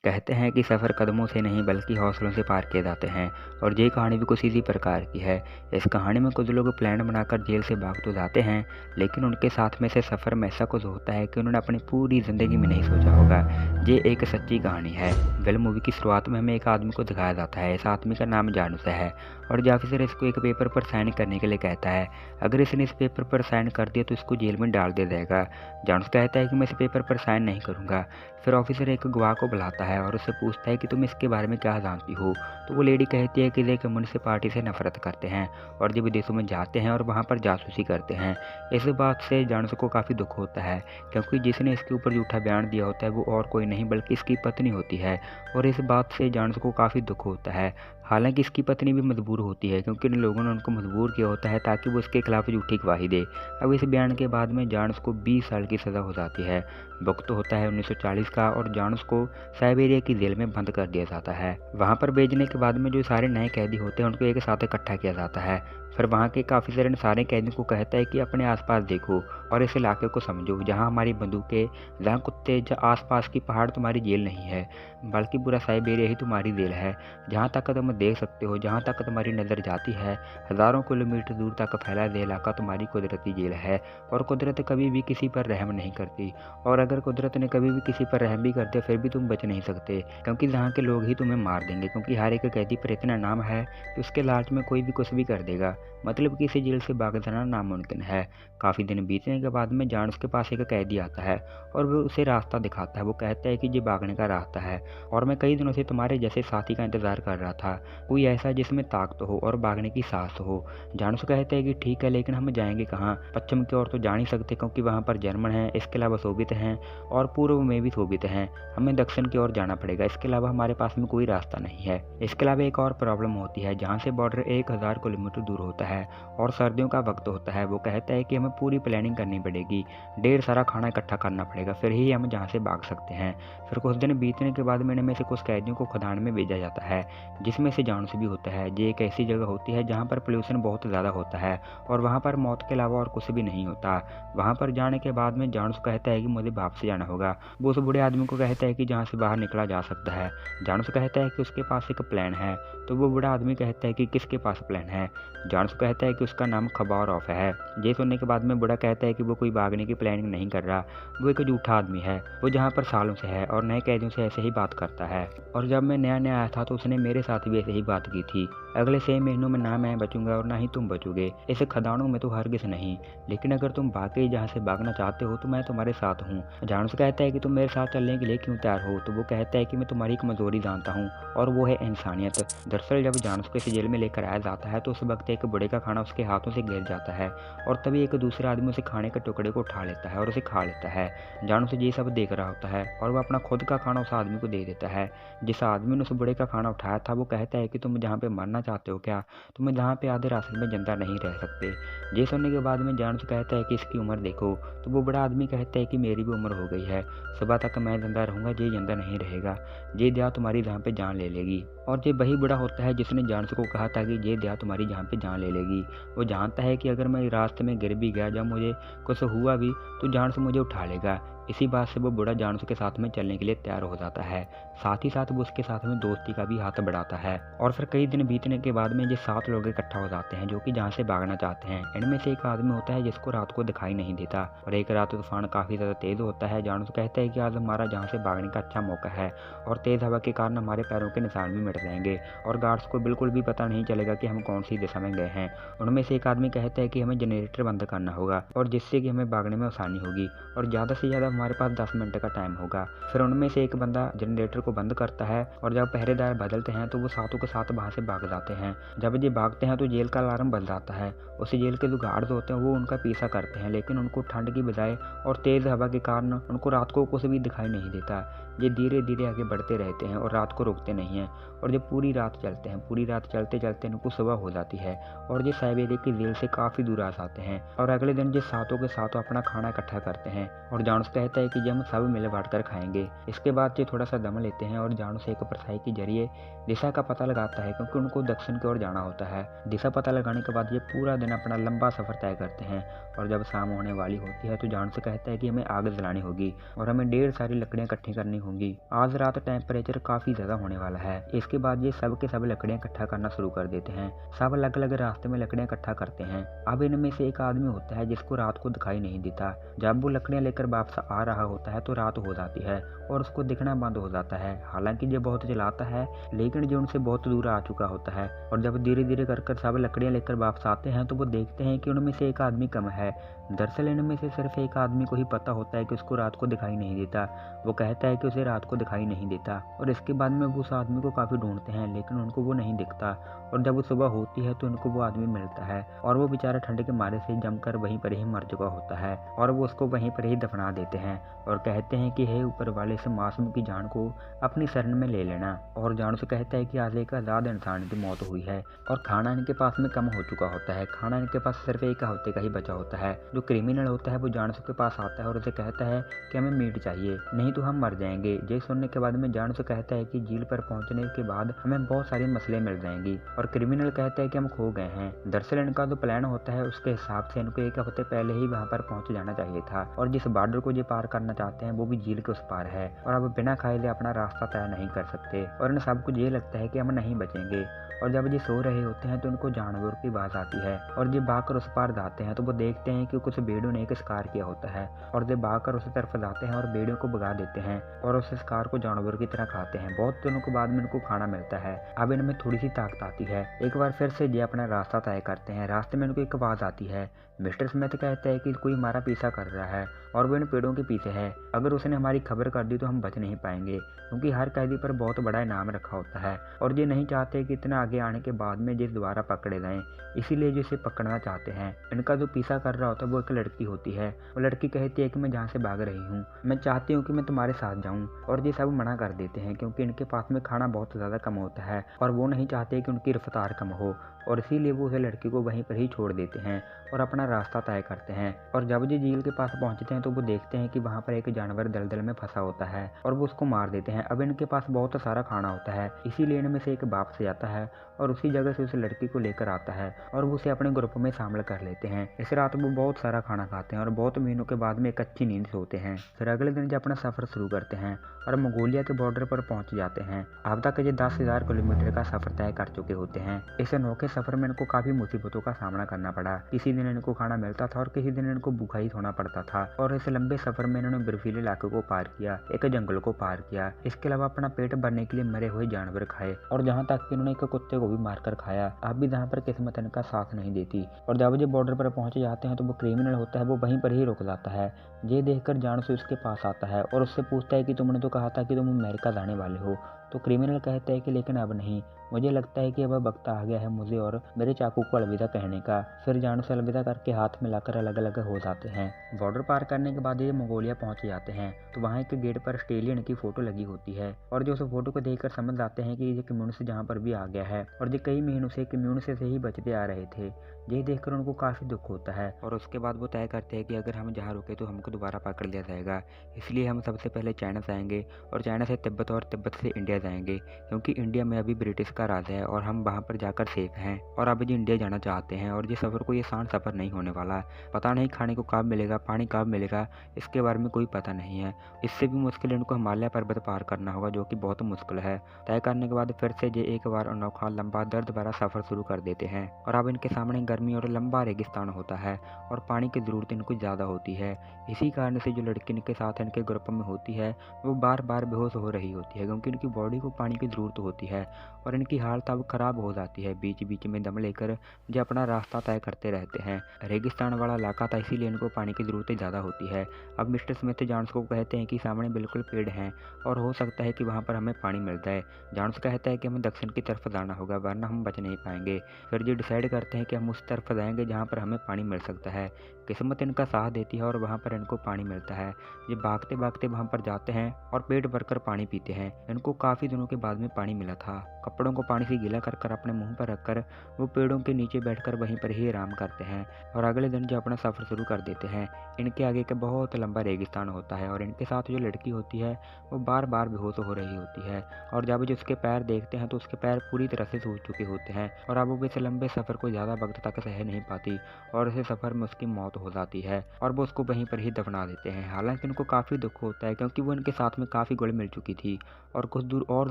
कहते हैं कि सफ़र कदमों से नहीं बल्कि हौसलों से पार किए जाते हैं। और ये कहानी भी कुछ इसी प्रकार की है। इस कहानी में कुछ लोग प्लान बनाकर जेल से भाग तो जाते हैं, लेकिन उनके साथ में से सफ़र में ऐसा कुछ होता है कि उन्होंने अपनी पूरी ज़िंदगी में नहीं सोचा होगा। ये एक सच्ची कहानी है। वेल मूवी की शुरुआत में हमें एक आदमी को दिखाया जाता है। इस आदमी का नाम जानूस है और जो ऑफिसर इसको एक पेपर पर साइन करने के लिए कहता है। अगर इसने इस पेपर पर साइन कर दिया तो इसको जेल में डाल दिया जाएगा। जानूस कहता है कि मैं इस पेपर पर साइन नहीं करूँगा। फिर ऑफिसर एक गवाह को बुलाता है और उससे पूछता है कि तुम इसके बारे में क्या जानती हो। तो वो लेडी कहती है कि ये कम्युनिस्ट पार्टी से नफरत करते हैं और जो विदेशों में जाते हैं और वहाँ पर जासूसी करते हैं। इस बात से जानस को काफ़ी दुख होता है, क्योंकि जिसने इसके ऊपर झूठा बयान दिया होता है वो और कोई नहीं बल्कि इसकी पत्नी होती है। और इस बात से जानस को काफ़ी दुख होता है। हालांकि इसकी पत्नी भी मजबूर होती है, क्योंकि इन लोगों ने उनको मजबूर किया होता है ताकि वो इसके खिलाफ झूठी गवाही दे। अब इस बयान के बाद में जानस को 20 साल की सज़ा हो जाती है। वक्त होता है 1940 का और जानस को साइबेरिया की जेल में बंद कर दिया जाता है। वहाँ पर भेजने के बाद में जो सारे नए कैदी होते हैं उनको एक साथ इकट्ठा किया जाता है। फिर वहाँ के एक ऑफिसर इन सारे कैदियों को कहता है कि अपने आसपास देखो और इस इलाके को समझो, जहाँ हमारी बंदूकें, जहाँ कुत्ते, जहाँ आसपास की पहाड़ तुम्हारी जेल नहीं है, बल्कि पूरा साइबेरिया ही तुम्हारी जेल है। जहाँ तक तुम देख सकते हो, जहाँ तक तुम्हारी नज़र जाती है, हज़ारों किलोमीटर दूर तक फैला ये इलाका तुम्हारी कुदरती जेल है। और कुदरत कभी भी किसी पर रहम नहीं करती, और अगर कुदरत ने कभी भी किसी पर रहम भी कर दिया फिर भी तुम बच नहीं सकते, क्योंकि यहाँ के लोग ही तुम्हें मार देंगे। क्योंकि हर एक कैदी पर इतना नाम है कि उसके लालच में कोई भी कुछ भी कर देगा। मतलब कि इस जेल से भाग जाना नामुमकिन है। काफ़ी दिन बीतने के बाद में जानस के पास एक कैदी आता है और वो उसे रास्ता दिखाता है। वो कहता है कि ये भागने का रास्ता है और मैं कई दिनों से तुम्हारे जैसे साथी का इंतज़ार कर रहा था, कोई ऐसा जिसमें ताकत हो और भागने की साहस हो। जानस कहता है कि ठीक है, लेकिन हम जाएंगे कहाँ? पश्चिम की ओर तो जा नहीं सकते, क्योंकि वहाँ पर जर्मन हैं, इसके अलावा सोवियत हैं और पूर्व में भी सोवियत हैं। हमें दक्षिण की ओर जाना पड़ेगा, इसके अलावा हमारे पास में कोई रास्ता नहीं है। इसके अलावा एक और प्रॉब्लम होती है, जहाँ से बॉर्डर 1000 किलोमीटर दूर होता है और सर्दियों का वक्त होता है। वो कहता है कि हमें पूरी प्लानिंग करनी पड़ेगी, ढेर सारा खाना इकट्ठा करना पड़ेगा, फिर ही हम जहाँ से भाग सकते हैं। फिर कुछ दिन बीतने के बाद में से कुछ कैदियों को खदान में भेजा जाता है, जिसमें से जानस भी होता है। ये एक ऐसी जगह होती है जहाँ पर पोल्यूशन बहुत ज़्यादा होता है और वहाँ पर मौत के अलावा और कुछ भी नहीं होता। वहाँ पर जाने के बाद में जानस कहता है कि मुझे वापस जाना होगा। वो उस बूढ़े आदमी को कहता है कि जहाँ से बाहर निकला जा सकता है। जानस कहता है कि उसके पास एक प्लान है। तो वो बूढ़ा आदमी कहता है कि किसके पास प्लान है? जानस कहता है कि उसका नाम खबारोफ है। ये सुनने के बाद में बूढ़ा कहता है कि वो कोई भागने की प्लानिंग नहीं कर रहा, वो एक झूठा आदमी है। वो जहाँ पर सालों से है और नए कैदियों से ऐसे ही बात करता है। और जब मैं नया नया आया था तो उसने मेरे साथ भी ऐसे ही बात की थी। अगले 6 महीनों में ना मैं बचूंगा और ना ही तुम बचोगे, इस खदानों में तो हरगिज़ नहीं। लेकिन अगर तुम वाकई जहाँ से भागना चाहते हो तो मैं तुम्हारे साथ हूँ। जानस कहता है कि तुम मेरे साथ चलने के लिए क्यों तैयार हो? तो वो कहता है कि मैं तुम्हारी कमजोरी जानता हूँ और वो है इंसानियत। दरअसल जब जानस को इस जेल में लेकर आया जाता है तो उस वक्त एक बूढ़े का खाना उसके हाथों से गिर जाता है और तभी एक दूसरा आदमी उसे खाने के टुकड़े को उठा लेता है और उसे खा लेता है। जानस ये सब देख रहा होता है और वो अपना खुद का खाना उस आदमी को दे देता है। जिस आदमी ने उस बूढ़े का खाना उठाया था वो कहता है कि तुम जहाँ पे मरना चाहते हो क्या? तुम जहाँ पे आधे रास्ते में जिंदा नहीं रह सकते। ये सुनने के बाद में जानस कहता है कि इसकी उम्र देखो। तो वो बड़ा आदमी कहता है कि मेरी भी उम्र हो गई है, सुबह तक मैं जिंदा रहूंगा, ये जिंदा नहीं रहेगा। ये दया तुम्हारी जहाँ पे जान ले लेगी। और ये वही बड़ा होता है जिसने जानस को कहा था कि ये दया तुम्हारी जहाँ पे जान ले लेगी। वो जानता है कि अगर मैं रास्ते में गिर भी गया, जब मुझे कुछ हुआ भी, तो जानस मुझे उठा लेगा। इसी बात से वो बूढ़ा जानस के साथ में चलने के लिए तैयार हो जाता है। साथ ही साथ वो उसके साथ में दोस्ती का भी हाथ बढ़ाता है। और फिर कई दिन बीतने के बाद में ये 7 लोग इकट्ठा हो जाते हैं जो कि जहाँ से भागना चाहते हैं। इनमें से एक आदमी होता है जिसको रात को दिखाई नहीं देता और एक रात तूफान काफ़ी ज़्यादा तेज़ होता है। जानस कहता है कि आज हमारा जहाँ से भागने का अच्छा मौका है और तेज़ हवा के कारण हमारे पैरों के निशान भी मिट जाएंगे और गार्ड्स को बिल्कुल भी पता नहीं चलेगा कि हम कौन सी दिशा में गए हैं। उनमें से एक आदमी कहता है कि हमें जनरेटर बंद करना होगा और जिससे कि हमें भागने में आसानी होगी और ज़्यादा से ज़्यादा हमारे पास 10 मिनट का टाइम होगा। फिर उनमें से एक बंदा जनरेटर को बंद करता है और जब पहरेदार बदलते हैं तो वो साथों के साथ वहाँ से भाग जाते हैं। जब ये भागते हैं तो जेल का अलार्म बज जाता है। उस जेल के जो गार्ड्स होते हैं वो उनका पीछा करते हैं, लेकिन उनको ठंड की बजाय और तेज़ हवा के कारण उनको रात को कुछ भी दिखाई नहीं देता। ये धीरे धीरे आगे बढ़ते रहते हैं और रात को रुकते नहीं हैं और जब पूरी रात चलते हैं, पूरी रात चलते चलते इनको सुबह हो जाती है और ये साइबेरिया की जेल से काफ़ी दूर आ जाते हैं। और अगले दिन ये सातों के सातों अपना खाना इकट्ठा करते हैं और जानस कहता है कि ये हम सब मिल बांट कर खाएंगे। इसके बाद ये थोड़ा सा दम लेते हैं और जानस एक परछाई के जरिए दिशा का पता लगाता है, क्योंकि उनको दक्षिण की ओर जाना होता है। दिशा पता लगाने के बाद ये पूरा दिन अपना लंबा सफ़र तय करते हैं और जब शाम होने वाली होती है तो जानस कहता है कि हमें आग जलानी होगी और हमें ढेर सारी लकड़ियाँ इकट्ठी करनी होंगी। आज रात टेम्परेचर काफ़ी ज़्यादा होने वाला है। इसके बाद ये सब के सब लकड़ियाँ इकट्ठा करना शुरू कर देते हैं। सब अलग अलग रास्ते में लकड़ियाँ इकट्ठा करते हैं। अब इनमें से एक आदमी होता है जिसको रात को दिखाई नहीं देता। जब वो लकड़ियाँ लेकर वापस आ रहा होता है तो रात हो जाती है और उसको दिखना बंद हो जाता है। हालांकि ये बहुत चलाता है, लेकिन जो उनसे बहुत दूर आ चुका होता है। और जब धीरे धीरे कर सब लकड़ियाँ लेकर वापस आते हैं तो वो देखते हैं कि उनमें से एक आदमी कम है। दरअसल इनमें से सिर्फ एक आदमी को ही पता होता है कि उसको रात को दिखाई नहीं देता। वो कहता है कि उसे रात को दिखाई नहीं देता और इसके बाद में वो उस आदमी को काफ़ी ढूंढते हैं, लेकिन उनको वो नहीं दिखता। और जब वो सुबह होती है तो उनको वो आदमी मिलता है और वो बेचारा ठंड के मारे से जमकर वहीं पर ही मर चुका होता है और वो उसको वहीं पर ही दफना देते हैं और कहते हैं कि हे ऊपर वाले, से मासूम की जान को अपनी शरण में ले लेना। और जान से कहता है कि आज एक आज़ाद इंसान की मौत हुई है और खाना इनके पास में कम हो चुका होता है। खाना इनके पास सिर्फ एक हफ्ते का ही बचा होता है। जो क्रिमिनल होता है वो जानसू के पास आता है और उसे कहता है कि हमें मीट चाहिए, नहीं तो हम मर जाएंगे। ये सुनने के बाद में जानसू कहता है कि झील पर पहुंचने के बाद हमें बहुत सारी मछलियाँ मिल जाएंगी और क्रिमिनल कहता है कि हम खो गए हैं। दरअसल इनका जो प्लान होता है उसके हिसाब से इनको एक हफ्ते पहले ही वहाँ पर पहुँच जाना चाहिए था और जिस बॉर्डर को ये पार करना चाहते हैं वो भी झील के उस पार है और अब बिना खाए ले अपना रास्ता तय नहीं कर सकते और इन सबको ये लगता है कि हम नहीं बचेंगे। और जब ये सो रहे होते हैं तो उनको जानवर की आवाज़ आती है और जब भागकर उस पार जाते हैं तो वो देखते हैं कि कुछ भेड़ों ने एक शिकार किया होता है और जब भागकर उस तरफ जाते हैं और भेड़ों को भगा देते हैं और उस शिकार को जानवर की तरह खाते हैं। बहुत दिनों के बाद में इनको खाना मिलता है। अब इनमें थोड़ी सी ताकत आती है। एक बार फिर से ये अपना रास्ता तय करते हैं। रास्ते में इनको एक आवाज़ आती है। मिस्टर स्मिथ कहते हैं कि कोई हमारा पीछा कर रहा है और वो इन पेड़ों के पीछे है। अगर उसने हमारी खबर कर दी तो हम बच नहीं पाएंगे, क्योंकि हर कैदी पर बहुत बड़ा इनाम रखा होता है और ये नहीं चाहते कि इतना आगे आने के बाद में जिस दोबारा पकड़े जाएं, इसीलिए जो इसे पकड़ना चाहते हैं। इनका जो पीछा कर रहा होता है वो एक लड़की होती है। वो लड़की कहती है कि मैं जहाँ से भाग रही हूँ, मैं चाहती हूँ कि मैं तुम्हारे साथ जाऊँ। और ये सब मना कर देते हैं क्योंकि इनके पास में खाना बहुत ज़्यादा कम होता है और वो नहीं चाहते कि उनकी रफ्तार कम हो और इसीलिए वो उस लड़की को वहीं पर ही छोड़ देते हैं और अपना रास्ता तय करते हैं। और जब ये झील के पास पहुंचते हैं तो वो देखते हैं कि वहाँ पर एक जानवर दलदल में फंसा होता है और वो उसको मार देते हैं। अब इनके पास बहुत सारा खाना होता है, इसीलिए इनमें से एक वापस आता है और उसी जगह से उस लड़की को लेकर आता है और वो उसे अपने ग्रुप में शामिल कर लेते हैं। इस रात वो बहुत सारा खाना खाते हैं और बहुत महीनों के बाद में एक अच्छी नींद सोते हैं। फिर अगले दिन जो अपना सफर शुरू करते हैं और मंगोलिया के बॉर्डर पर पहुंच जाते हैं। अब तक ये 10,000 किलोमीटर का सफर तय कर चुके होते हैं। इस अनोखे सफर में इनको काफी मुसीबतों का सामना करना पड़ा। किसी दिन इनको खाना मिलता था और किसी दिन इनको भूखा ही सोना पड़ता था। और इस लंबे सफर में इन्होंने बर्फीले इलाके को पार किया, एक जंगल को पार किया। इसके अलावा अपना पेट भरने के लिए मरे हुए जानवर खाए और जहाँ तक कि इन्होंने एक कुत्ते को भी मारकर खाया। अब भी जहाँ पर किस्मत इनका साथ नहीं देती। और जब ये बॉर्डर पर पहुंच जाते हैं तो वो क्रिमिनल होता है वो वहीं पर ही रुक जाता है। ये देखकर जानसू उसके पास आता है और उससे पूछता है कि तुमने तो कहा था कि तुम अमेरिका जाने वाले हो। तो क्रिमिनल कहता है कि लेकिन अब नहीं, मुझे लगता है कि अब वक्त आ गया है मुझे और मेरे चाकू को अलविदा कहने का। फिर जानसू अलविदा करके हाथ मिलाकर अलग अलग हो जाते हैं। बॉर्डर पार करने के बाद ये मंगोलिया पहुंच जाते हैं तो वहाँ एक गेट पर ऑस्ट्रेलियन की फोटो लगी होती है और जो उस फोटो को देखकर समझ जाते हैं कि ये कम्युनिस्ट जहाँ पर भी आ गया है और ये कई महीनों से कम्युनिस्ट से ही बचते आ रहे थे। ये देखकर उनको काफ़ी दुख होता है और उसके बाद वो तय करते हैं कि अगर हम जहाँ रुके तो हमको दोबारा पकड़ लिया जाएगा, इसलिए हम सबसे पहले चाइना जाएंगे और चाइना से तिब्बत और तिब्बत से इंडिया जाएंगे, क्योंकि इंडिया में अभी ब्रिटिश का राज है और हम वहाँ पर जाकर सेफ हैं। और अब जी इंडिया जाना चाहते हैं और ये सफ़र कोई आसान सफ़र नहीं होने वाला। पता नहीं खाने को कब मिलेगा, पानी कब मिलेगा, इसके बारे में कोई पता नहीं है। इससे भी मुश्किल इनको हिमालय पर्वत पार करना होगा, जो कि बहुत मुश्किल है। तय करने के बाद फिर से ये एक बार अनोखा लंबा दर्द भरा सफ़र शुरू कर देते हैं और अब इनके सामने गर्मी और लंबा रेगिस्तान होता है और पानी की ज़रूरत इनको ज़्यादा होती है। इसी कारण से जो लड़की इनके साथ इनके ग्रुप में होती है वो बार बार बेहोश हो रही होती है, क्योंकि इनकी बॉडी को पानी की ज़रूरत होती है और इनकी हालत अब ख़राब हो जाती है। बीच बीच में दम लेकर जो अपना रास्ता तय करते रहते हैं। रेगिस्तान वाला इलाका था, इसीलिए इनको पानी की ज़रूरत ज़्यादा होती है। अब मिस्टर स्मिथ जानस को कहते हैं कि सामने बिल्कुल पेड़ हैं और हो सकता है कि वहाँ पर हमें पानी मिल जाए। जानस कहता है कि हमें दक्षिण की तरफ जाना होगा, वरना हम बच नहीं पाएंगे। फिर ये डिसाइड करते हैं कि हम उस तरफ जाएंगे जहाँ पर हमें पानी मिल सकता है। किस्मत इनका साथ देती है और वहाँ पर इनको पानी मिलता है। ये भागते भागते वहाँ पर जाते हैं और पेट भरकर पानी पीते हैं। इनको काफ़ी काफ़ी दिनों के बाद में पानी मिला था। कपड़ों को पानी से गीला कर कर अपने मुंह पर रखकर वो पेड़ों के नीचे बैठकर वहीं पर ही आराम करते हैं और अगले दिन जो अपना सफ़र शुरू कर देते हैं। इनके आगे का बहुत लंबा रेगिस्तान होता है और इनके साथ जो लड़की होती है वो बार बार बेहोश हो रही होती है और जब जो उसके पैर देखते हैं तो उसके पैर पूरी तरह से सूज चुके होते हैं और अब वो इस लंबे सफ़र को ज़्यादा वक्त तक सह नहीं पाती और इस सफ़र में उसकी मौत हो जाती है और वो उसको वहीं पर ही दफना देते हैं। हालांकि उनको काफ़ी दुख होता है क्योंकि वो इनके साथ में काफ़ी घुल मिल चुकी थी और कुछ दूर और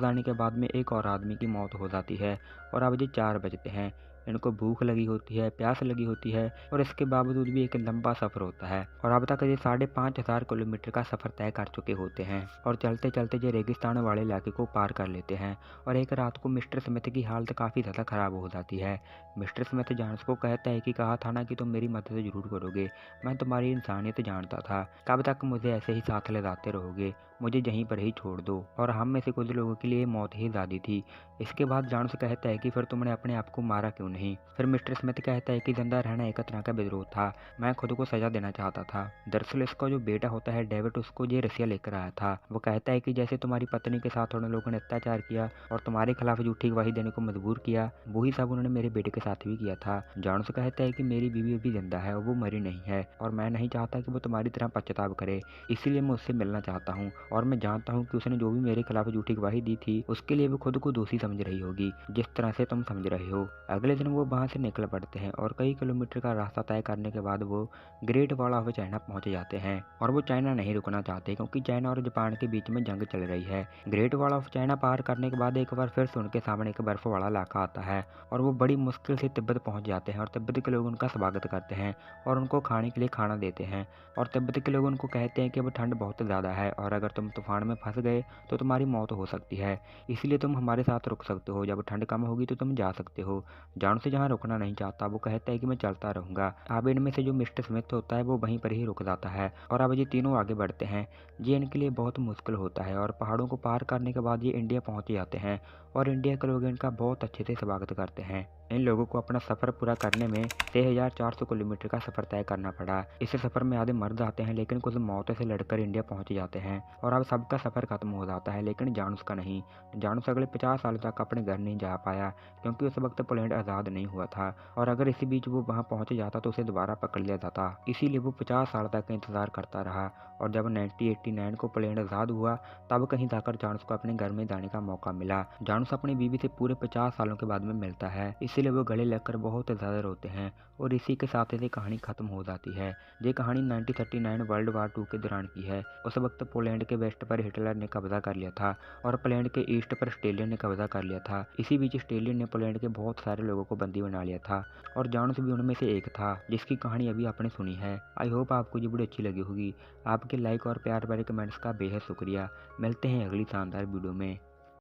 जाने के बाद में एक और आदमी की मौत हो जाती है और अब ये 4 बजते हैं। इनको भूख लगी होती है, प्यास लगी होती है और इसके बावजूद भी एक लंबा सफ़र होता है और अब तक ये 5,500 किलोमीटर का सफ़र तय कर चुके होते हैं और चलते चलते ये रेगिस्तान वाले इलाके को पार कर लेते हैं और एक रात को मिस्टर स्मिथ की हालत काफ़ी ज़्यादा ख़राब हो जाती है। मिस्टर स्मिथ जॉन्स को कहता है कि कहा था ना कि तुम मेरी मदद ज़रूर करोगे, मैं तुम्हारी इंसानियत जानता था, कब तक मुझे ऐसे ही साथ ले जाते रहोगे, मुझे यहीं पर ही छोड़ दो। और हम में से कुछ लोगों के लिए मौत ही ज़्यादा थी। इसके बाद जॉन्स कहता है कि फिर तुमने अपने आप को मारा क्यों नहीं। फिर मिस्टर स्मिथ कहता है कि जिंदा रहना एक तरह का विद्रोह था, मैं खुद को सजा देना चाहता था। दरअसल इसका जो बेटा होता है डेविड, उसको ये रसिया लेकर आया था। वो कहता है कि जैसे तुम्हारी पत्नी के साथ उन लोगों ने अत्याचार किया और तुम्हारे खिलाफ झूठी गवाही देने को मजबूर किया, वही सब उन्होंने मेरे बेटे के साथ भी किया था। जॉन्स कहता है कि मेरी बीवी अभी जिंदा है और वो मरी नहीं है और मैं नहीं चाहता कि वो तुम्हारी तरह पश्चाताप करे, इसीलिए मैं उससे मिलना चाहता हूँ और मैं जानता हूँ कि उसने जो भी मेरे खिलाफ झूठी गवाही दी थी उसके लिए वो खुद को दोषी समझ रही होगी, जिस तरह से तुम समझ रहे हो। अगले दिन वो वहाँ से निकल पड़ते हैं और कई किलोमीटर का रास्ता तय करने के बाद वो ग्रेट वॉल ऑफ चाइना पहुंच जाते हैं और वो चाइना नहीं रुकना चाहते क्योंकि चाइना और जापान के बीच में जंग चल रही है। ग्रेट वॉल ऑफ चाइना पार करने के बाद एक बार फिर से उनके सामने एक बर्फ वाला इलाका आता है और वो बड़ी मुश्किल से तिब्बत पहुंच जाते हैं और तिब्बत के लोग उनका स्वागत करते हैं और उनको खाने के लिए खाना देते हैं और तिब्बत के लोग उनको कहते हैं कि अब ठंड बहुत ज़्यादा है और अगर तुम तूफान में फंस गए तो तुम्हारी मौत हो सकती है, इसलिए तुम हमारे साथ रुक सकते हो, जब ठंड कम होगी तो तुम जा सकते हो। जॉन से जहाँ रुकना नहीं चाहता, वो कहता है कि मैं चलता रहूँगा। अब इनमें से जो मिस्टर स्मिथ होता है वो वहीं पर ही रुक जाता है और अब ये तीनों आगे बढ़ते हैं। ये इनके लिए बहुत मुश्किल होता है और पहाड़ों को पार करने के बाद ये इंडिया पहुँच जाते हैं और इंडिया के लोग इनका बहुत अच्छे से स्वागत करते हैं। इन लोगों को अपना सफ़र पूरा करने में 6,400 किलोमीटर का सफ़र तय करना पड़ा। इस सफ़र में आधे मर जाते हैं लेकिन कुछ मौतों से लड़कर इंडिया पहुंच जाते हैं और अब सबका सफ़र खत्म हो जाता है लेकिन जॉन्स का नहीं। जॉन्स अगले 50 साल तक अपने घर नहीं जा पाया क्योंकि उस वक्त पोलैंड आज़ाद नहीं हुआ था और अगर इसी बीच वो वहाँ पहुँच जाता तो उसे दोबारा पकड़ लिया जाता, इसीलिए वो 50 साल तक इंतज़ार करता रहा और जब 1989 को पोलैंड आज़ाद हुआ तब कहीं जाकर जॉन्स को अपने घर में जाने का मौका मिला। जॉन्स अपनी बीवी से पूरे 50 सालों के बाद में मिलता है, इसीलिए वो गले लगकर बहुत ज़्यादा रोते हैं और इसी के साथ ये कहानी खत्म हो जाती है। ये कहानी 1939 वर्ल्ड वार 2 के दौरान की है। उस वक्त पोलैंड के वेस्ट पर हिटलर ने कब्जा कर लिया था और पोलैंड के ईस्ट पर स्टेलियन ने कब्जा कर लिया था। इसी बीच स्टेलियन ने पोलैंड के बहुत सारे लोगों को बंदी बना लिया था और जॉन्स भी उनमें से एक था जिसकी कहानी अभी आपने सुनी है। आई होप आपको ये वीडियो अच्छी लगी होगी। आपके लाइक और प्यार भरे कमेंट्स का बेहद शुक्रिया। मिलते हैं अगली शानदार वीडियो में।